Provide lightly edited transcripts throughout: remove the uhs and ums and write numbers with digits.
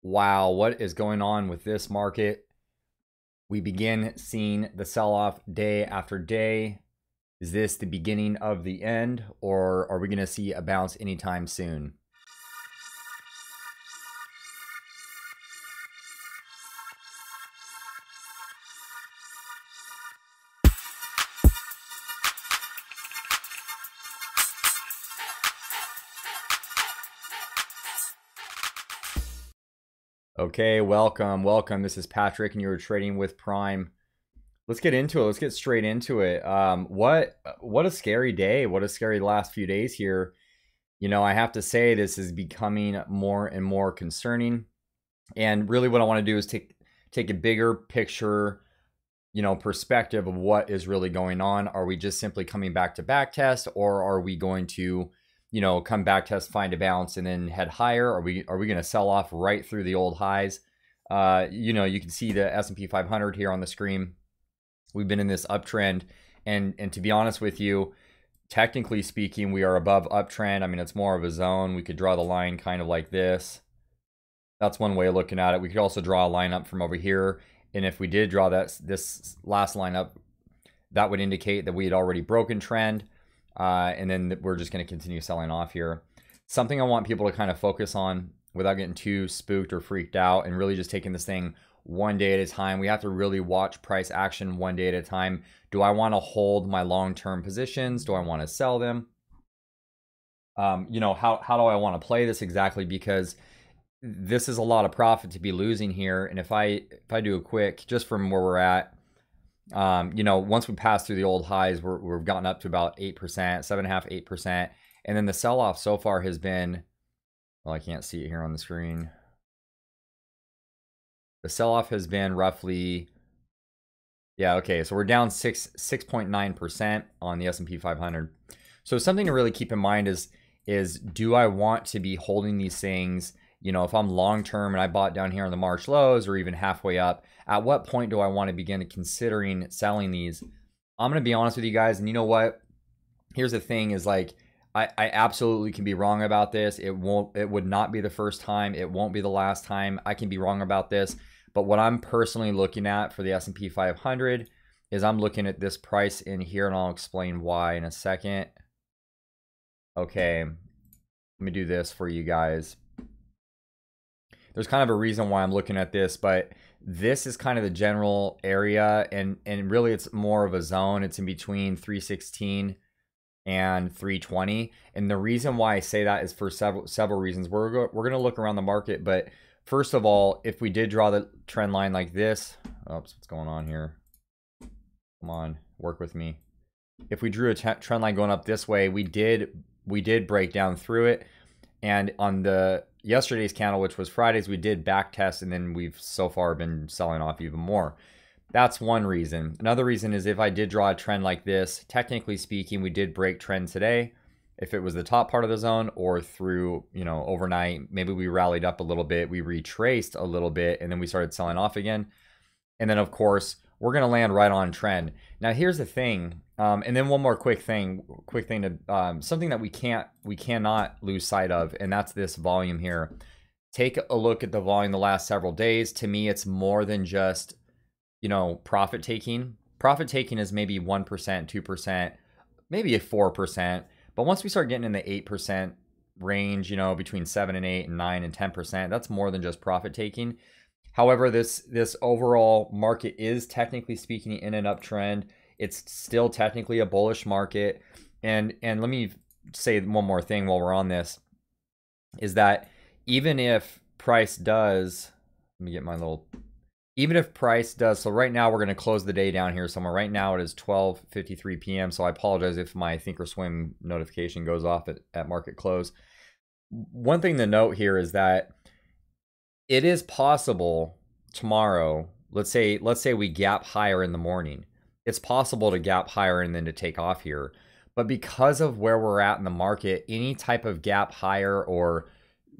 Wow, what is going on with this market? We begin seeing the sell-off day after day. Is this the beginning of the end, or are we going to see a bounce anytime soon? Okay, welcome. This is Patrick, and you're trading with Prime. Let's get into it. Let's get straight into it. What a scary day. What a scary last few days here. You know, I have to say this is becoming more and more concerning. And really what I want to do is take a bigger picture, perspective of what is really going on. Are we just simply coming back to back test, or are we going to, come back test, find a bounce, and then head higher? Are we going to sell off right through the old highs? You can see the S&P 500 here on the screen. We've been in this uptrend, and to be honest with you, technically speaking, we are above uptrend. I mean, it's more of a zone. We could draw the line kind of like this. That's one way of looking at it. We could also draw a line up from over here, and if we did draw this last line up, that would indicate that we had already broken trend, and then we're just going to continue selling off here. Something I want people to kind of focus on without getting too spooked or freaked out, and really just taking this thing one day at a time. We have to really watch price action one day at a time. Do I want to hold my long-term positions? Do I want to sell them? How do I want to play this exactly? Because this is a lot of profit to be losing here. And if I do a quick, just from where we're at, once we pass through the old highs, we've gotten up to about 8%, 7.5%, 8%. And then the sell-off so far has been, well, I can't see it here on the screen. The sell-off has been roughly, yeah, okay, so we're down 6.9% on the S&P 500. So something to really keep in mind is do I want to be holding these things? If I'm long-term and I bought down here in the March lows or even halfway up, at what point do I want to begin considering selling these? I'm going to be honest with you guys, and you know what? Here's the thing is, like, I absolutely can be wrong about this. It would not be the first time. It won't be the last time. I can be wrong about this. But what I'm personally looking at for the S&P 500 is I'm looking at this price in here, and I'll explain why in a second. Okay, let me do this for you guys. There's kind of a reason why I'm looking at this, but this is kind of the general area, and really it's more of a zone. It's in between 316 and 320, and the reason why I say that is for several reasons. We're going to look around the market, but first of all, if we did draw the trend line like this, oops, what's going on here? Come on, work with me. If we drew a trend line going up this way, we did break down through it, and on the yesterday's candle, which was Friday's, we did back test, and then we've so far been selling off even more. That's one reason. Another reason is if I did draw a trend like this, technically speaking, we did break trend today. If it was the top part of the zone or through, overnight, maybe we rallied up a little bit, we retraced a little bit, and then we started selling off again. And then, of course, we're going to land right on trend. Now, here's the thing. And then one more quick thing to something that we cannot lose sight of, and that's this volume here. Take a look at the volume the last several days. To me, it's more than just, profit taking. Profit taking is maybe 1%, 2%, maybe a 4%. But once we start getting in the 8% range, between 7 and 8 and 9 and 10%, that's more than just profit taking. However, this overall market is technically speaking in an uptrend. It's still technically a bullish market. And let me say one more thing while we're on this, is that even if price does, even if price does, so right now we're going to close the day down here somewhere. Right now it is 12:53 p.m. So I apologize if my Thinkorswim notification goes off at market close. One thing to note here is that it is possible tomorrow, let's say we gap higher in the morning. It's possible to gap higher and then to take off here. But because of where we're at in the market, any type of gap higher or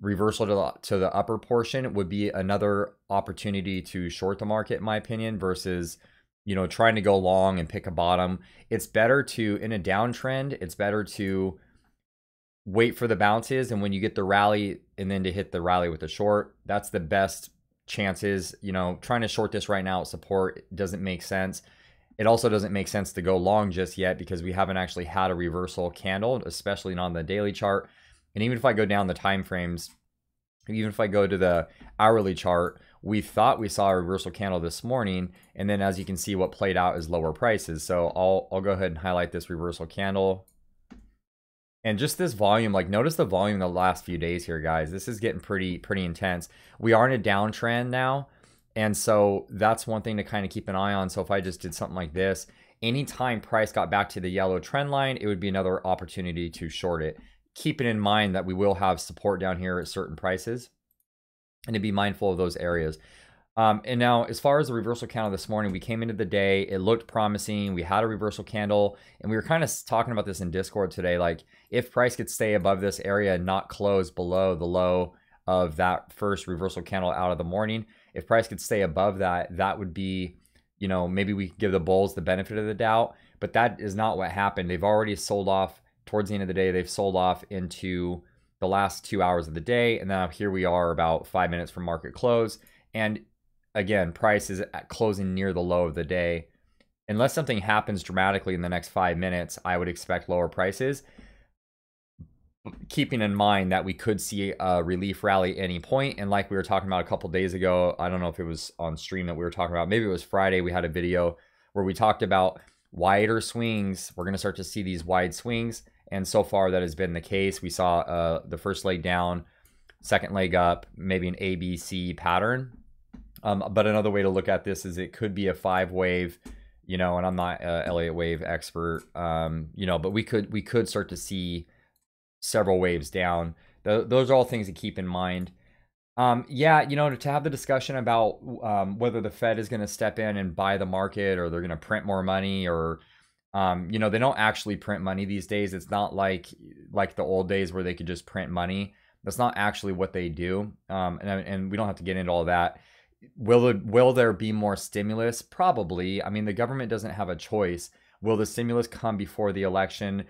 reversal to the upper portion would be another opportunity to short the market, in my opinion, versus, trying to go long and pick a bottom. It's better to, in a downtrend, it's better to wait for the bounces, and when you get the rally and then to hit the rally with the short, that's the best chances. You know, trying to short this right now at support doesn't make sense. It also doesn't make sense to go long just yet because we haven't actually had a reversal candle, especially not on the daily chart. And even if I go down the time frames, even if I go to the hourly chart, we thought we saw a reversal candle this morning, and then as you can see, what played out is lower prices. So I'll go ahead and highlight this reversal candle. And just this volume, like notice the volume the last few days here, guys. This is getting pretty intense. We are in a downtrend now, and so that's one thing to kind of keep an eye on. So if I just did something like this, anytime price got back to the yellow trend line, it would be another opportunity to short it. Keeping in mind that we will have support down here at certain prices, and to be mindful of those areas. And now, as far as the reversal candle this morning, we came into the day, it looked promising. We had a reversal candle, and we were kind of talking about this in Discord today. Like, if price could stay above this area and not close below the low of that first reversal candle out of the morning, if price could stay above that, that would be, you know, maybe we could give the bulls the benefit of the doubt. But that is not what happened. They've already sold off towards the end of the day. They've sold off into the last 2 hours of the day, and now here we are about 5 minutes from market close. And again, price is closing near the low of the day. Unless something happens dramatically in the next 5 minutes, I would expect lower prices, keeping in mind that we could see a relief rally at any point. And like we were talking about a couple days ago, I don't know if it was on stream that we were talking about, maybe it was Friday, we had a video where we talked about wider swings. We're going to start to see these wide swings, and so far that has been the case. We saw the first leg down, second leg up, maybe an ABC pattern. But another way to look at this is it could be a 5-wave, you know, and I'm not a Elliott wave expert, you know, but we could start to see several waves down. Those are all things to keep in mind. Yeah, you know, to have the discussion about whether the Fed is going to step in and buy the market, or they're going to print more money, or you know, they don't actually print money these days. It's not like the old days where they could just print money. That's not actually what they do. And we don't have to get into all that. Will there be more stimulus? Probably. I mean, the government doesn't have a choice. Will the stimulus come before the election?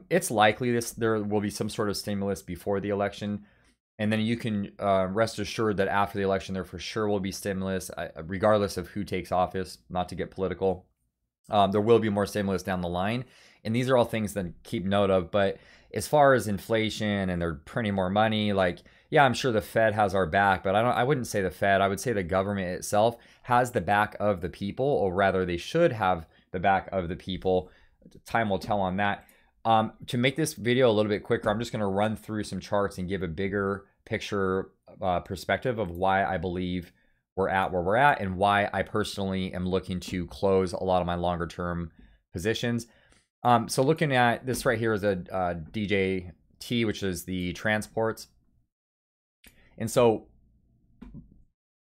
It's likely there will be some sort of stimulus before the election. And then you can rest assured that after the election, there for sure will be stimulus, regardless of who takes office, not to get political. There will be more stimulus down the line. And these are all things that keep note of. But as far as inflation and they're printing more money, like, yeah, I'm sure the Fed has our back, but I wouldn't say the Fed. I would say the government itself has the back of the people, or rather they should have the back of the people. Time will tell on that. To make this video a little bit quicker, I'm just going to run through some charts and give a bigger picture perspective of why I believe we're at where we're at, and why I personally am looking to close a lot of my longer term positions. So looking at this right here is a DJT, which is the transports. And so,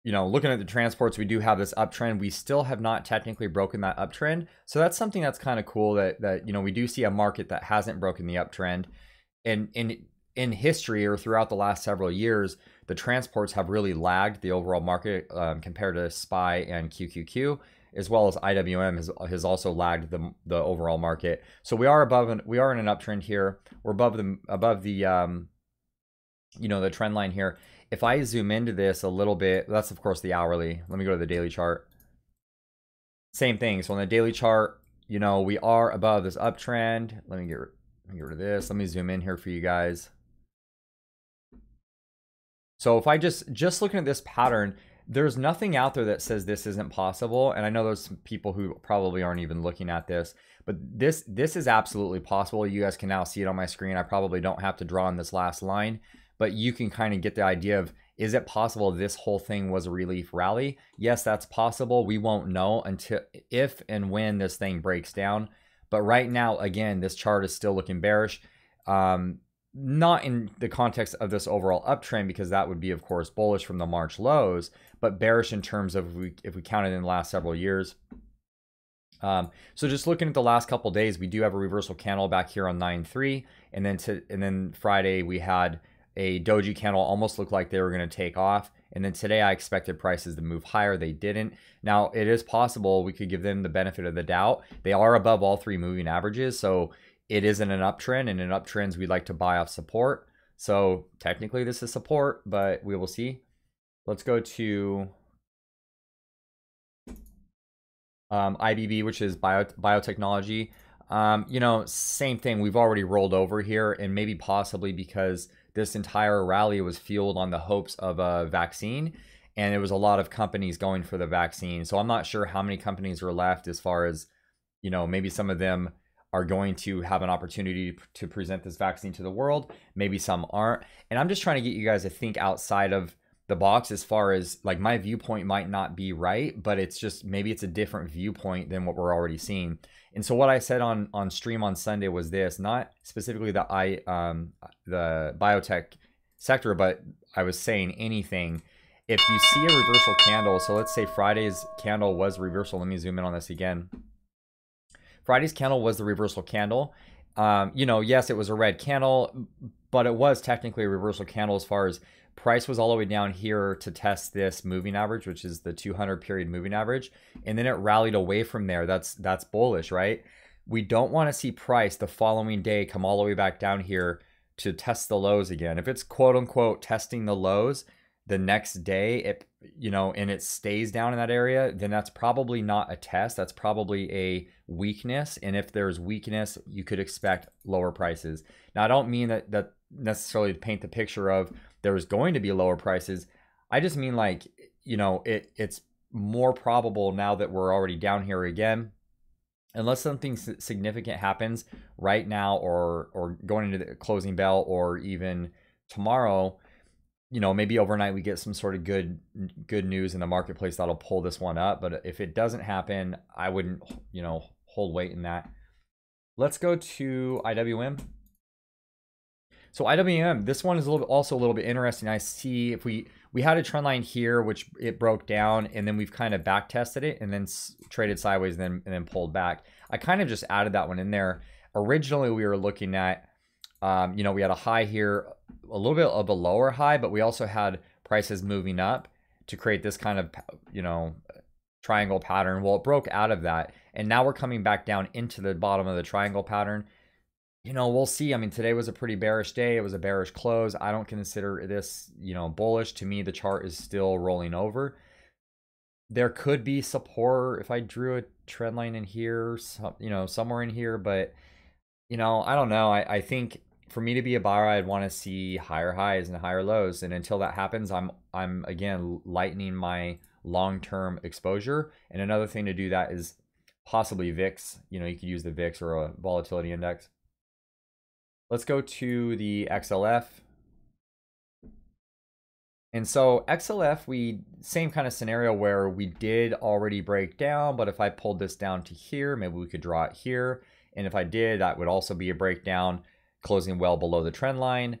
you know, looking at the transports, we do have this uptrend. We still have not technically broken that uptrend. So that's something that's kind of cool, that you know, we do see a market that hasn't broken the uptrend. And in history, or throughout the last several years, the transports have really lagged the overall market compared to SPY and QQQ, as well as IWM has also lagged the overall market. So we are we are in an uptrend here. We're above the you know, the trend line here. If I zoom into this a little bit, that's of course the hourly. Let me go to the daily chart. Same thing. So on the daily chart, you know, we are above this uptrend. Let me get rid of this. Let me zoom in here for you guys. So if I just looking at this pattern, there's nothing out there that says this isn't possible. And I know there's some people who probably aren't even looking at this, but this is absolutely possible. You guys can now see it on my screen. I probably don't have to draw on this last line, but you can kind of get the idea of, is it possible this whole thing was a relief rally? Yes, that's possible. We won't know until if and when this thing breaks down. But right now, again, this chart is still looking bearish. Not in the context of this overall uptrend, because that would be, of course, bullish from the March lows, but bearish in terms of if we counted in the last several years. So just looking at the last couple of days, we do have a reversal candle back here on 9.3, and then Friday we had a doji candle, almost looked like they were going to take off. And then today I expected prices to move higher. They didn't. Now it is possible we could give them the benefit of the doubt. They are above all three moving averages. So it isn't an uptrend, and in uptrends, we like to buy off support. So technically this is support, but we will see. Let's go to IBB, which is biotechnology. You know, same thing. We've already rolled over here, and maybe possibly because this entire rally was fueled on the hopes of a vaccine, and it was a lot of companies going for the vaccine. So I'm not sure how many companies are left as far as, you know, maybe some of them are going to have an opportunity to present this vaccine to the world. Maybe some aren't. And I'm just trying to get you guys to think outside of the box as far as, like, my viewpoint might not be right, but it's just, maybe it's a different viewpoint than what we're already seeing. And so what I said on stream on Sunday was this, not specifically the biotech sector, but I was saying anything. If you see a reversal candle, so let's say Friday's candle was reversal. Let me zoom in on this again. Friday's candle was the reversal candle. You know, yes, it was a red candle, but it was technically a reversal candle as far as price was all the way down here to test this moving average, which is the 200 period moving average. And then it rallied away from there. That's bullish, right? We don't want to see price the following day come all the way back down here to test the lows again. If it's quote unquote testing the lows the next day, it, you know, and it stays down in that area, then that's probably not a test. That's probably a weakness. And if there's weakness, you could expect lower prices. Now, I don't mean that necessarily to paint the picture of there's going to be lower prices. I just mean, like, you know, it's more probable now that we're already down here again, unless something significant happens right now or going into the closing bell or even tomorrow. You know, maybe overnight we get some sort of good news in the marketplace that'll pull this one up. But if it doesn't happen, I wouldn't, you know, hold weight in that. Let's go to IWM. So IWM, this one is also a little bit interesting. I see if we had a trend line here, which it broke down, and then we've kind of back tested it and then traded sideways and then pulled back. I kind of just added that one in there. Originally, we were looking at, you know, we had a high here, a little bit of a lower high, but we also had prices moving up to create this kind of, you know, triangle pattern. Well, it broke out of that, and now we're coming back down into the bottom of the triangle pattern. You know, we'll see. I mean, today was a pretty bearish day. It was a bearish close. I don't consider this, you know, bullish. To me, the chart is still rolling over. There could be support if I drew a trend line in here, you know, somewhere in here. But, you know, I don't know. I think for me to be a buyer, I'd want to see higher highs and higher lows. And until that happens, I'm again lightening my long-term exposure. And another thing to do that is possibly VIX. You know, you could use the VIX or a volatility index. Let's go to the XLF. And so XLF, same kind of scenario where we did already break down, but if I pulled this down to here, maybe we could draw it here. And if I did, that would also be a breakdown, closing well below the trend line.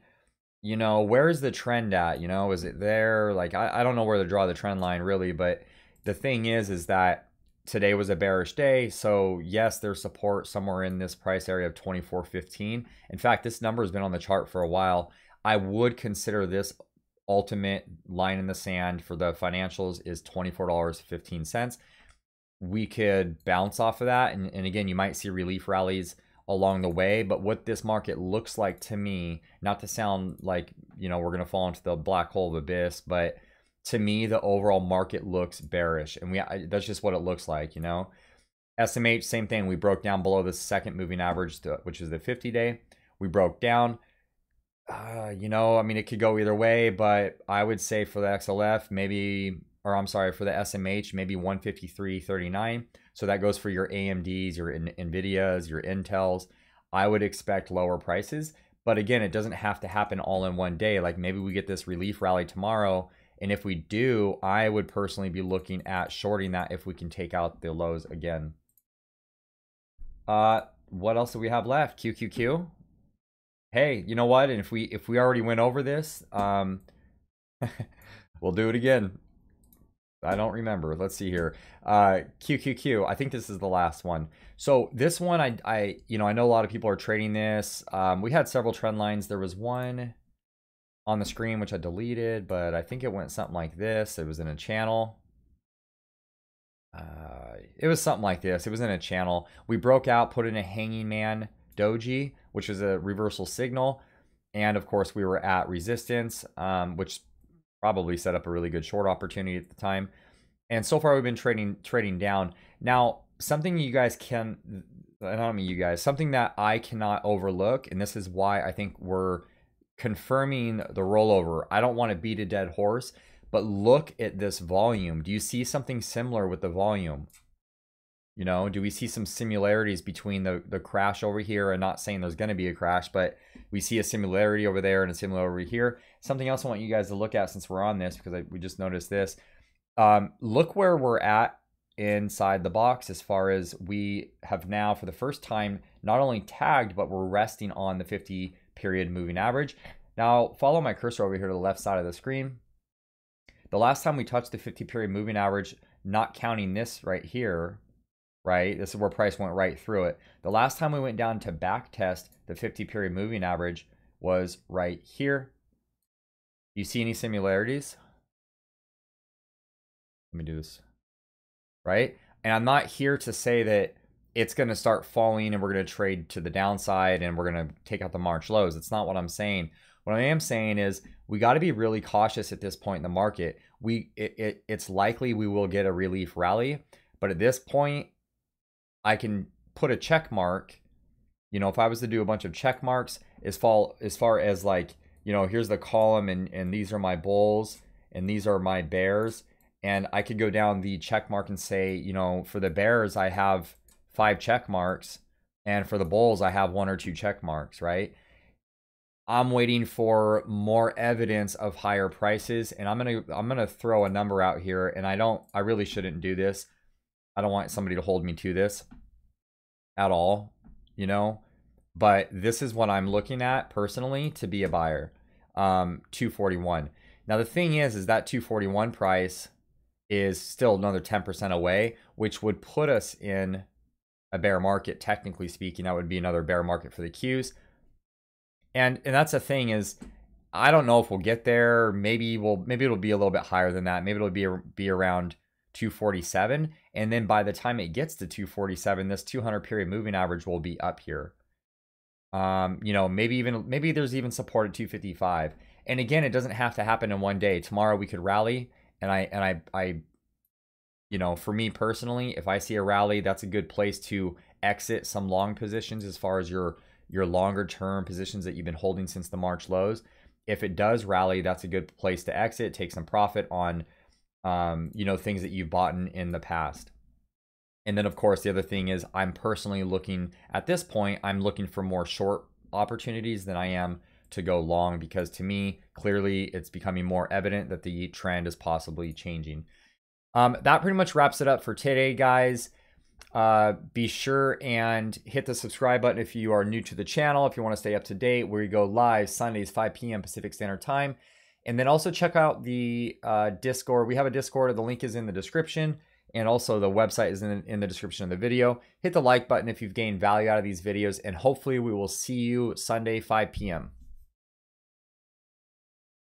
You know, where is the trend at? You know, is it there? Like, I don't know where to draw the trend line really, but the thing is that today was a bearish day. So yes, there's support somewhere in this price area of 24.15. In fact, this number has been on the chart for a while. I would consider this ultimate line in the sand for the financials is $24.15. We could bounce off of that. And again, you might see relief rallies along the way. But what this market looks like to me, not to sound like, you know, we're going to fall into the black hole of abyss, but to me, the overall market looks bearish, and that's just what it looks like, you know. SMH, same thing. We broke down below the second moving average, which is the 50-day. We broke down. You know, I mean, it could go either way, but I would say for the XLF, maybe, or I'm sorry, for the SMH, maybe 153.39. So that goes for your AMDs, your NVIDIAs, your Intels. I would expect lower prices, but again, it doesn't have to happen all in one day. Like maybe we get this relief rally tomorrow. And if we do, I would personally be looking at shorting that if we can take out the lows again. What else do we have left? QQQ. Hey, you know what? And if we already went over this, we'll do it again. I don't remember. Let's see here. QQQ. I think this is the last one. So this one, I you know, I know a lot of people are trading this. We had several trend lines. There was one on the screen, which I deleted, but I think it went something like this. It was in a channel. It was something like this. It was in a channel. We broke out, put in a hanging man doji, which is a reversal signal. And of course, we were at resistance, which probably set up a really good short opportunity at the time. And so far, we've been trading down. Now, something you guys can, I don't mean you guys, something that I cannot overlook, and this is why I think we're confirming the rollover. I don't want to beat a dead horse, but look at this volume. Do you see something similar with the volume? You know, do we see some similarities between the crash over here? And not saying there's going to be a crash, but we see a similarity over there and a similarity over here. Something else I want you guys to look at since we're on this, because we just noticed this. Look where we're at inside the box as far as we have now for the first time not only tagged, but we're resting on the 50 period moving average. Now follow my cursor over here to the left side of the screen. The last time we touched the 50 period moving average, not counting this right here, right? This is where price went right through it. The last time we went down to back test the 50 period moving average was right here. Do you see any similarities? Let me do this, right? And I'm not here to say that it's going to start falling and we're going to trade to the downside and we're going to take out the March lows. It's not what I'm saying. What I am saying is we got to be really cautious at this point in the market. It's likely we will get a relief rally, but at this point, I can put a check mark. You know, if I was to do a bunch of check marks as far as like, you know, here's the column and these are my bulls and these are my bears. And I could go down the check mark and say, you know, for the bears, I have 5 check marks. And for the bulls, I have 1 or 2 check marks, right? I'm waiting for more evidence of higher prices. And I'm gonna throw a number out here. And I really shouldn't do this. I don't want somebody to hold me to this at all, you know, but this is what I'm looking at personally to be a buyer. 241. Now the thing is that 241 price is still another 10% away, which would put us in a bear market. Technically speaking, that would be another bear market for the Qs. And that's the thing is, I don't know if we'll get there. Maybe it'll be a little bit higher than that. Maybe it'll be around 247, and then by the time it gets to 247, this 200 period moving average will be up here. You know, maybe there's even support at 255. And again, it doesn't have to happen in one day. Tomorrow we could rally, and I you know, for me personally, if I see a rally, that's a good place to exit some long positions as far as your longer term positions that you've been holding since the March lows. If it does rally, that's a good place to exit, take some profit on you know, things that you've bought in the past. And then of course, the other thing is I'm personally looking at this point, I'm looking for more short opportunities than I am to go long, because to me, clearly it's becoming more evident that the trend is possibly changing. That pretty much wraps it up for today, guys. Be sure and hit the subscribe button if you are new to the channel, if you want to stay up to date. We go live Sundays, 5 p.m. Pacific Standard Time. And then also check out the Discord. We have a Discord. The link is in the description. And also the website is in the description of the video. Hit the like button if you've gained value out of these videos. And hopefully we will see you Sunday, 5 p.m.